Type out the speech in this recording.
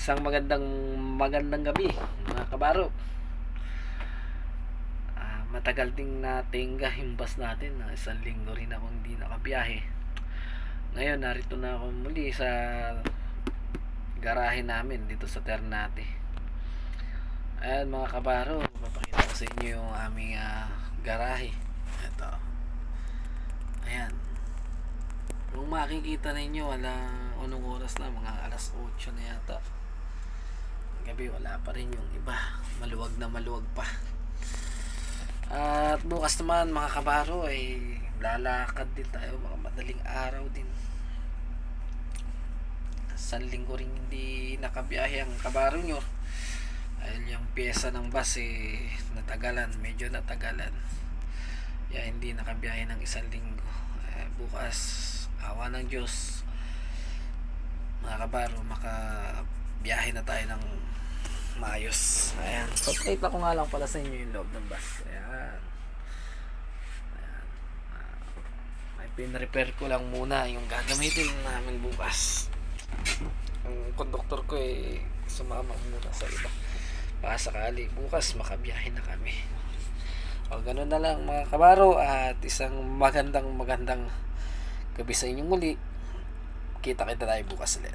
Isang magandang gabi mga kabaro. Matagal ding natingga yung bus natin na isang linggo rin akong hindi nakabiyahe. Ngayon narito na ako muli sa garahe namin dito sa Ternate. Ayan mga kabaro, papakita ko sa inyo yung aming garahe. Ito. Ayan. Kung makikita ninyo, anong oras na, mga alas 8 na yata. Gabi wala pa rin yung iba, maluwag na maluwag pa. At bukas naman mga kabaro ay lalakad din tayo, mga madaling araw din. Isang linggo rin hindi nakabiyahe ang kabaro nyo dahil yung pyesa ng bus medyo natagalan, kaya hindi nakabiyahe ng isang linggo. Bukas awa ng Diyos mga kabaro, makabiyahe na tayo ng maayos. Ayan, so pakita ko nga lang pala sa inyo yung loob ng bus. Ayan, may pin-repair ko lang muna yung gagamitin namin bukas. Ang konduktor ko sumama muna sa iba baka sakali bukas makabiyahe na kami. O ganun na lang mga kabaro, at isang magandang gabi sa inyong muli. Kita tayo bukas ulit.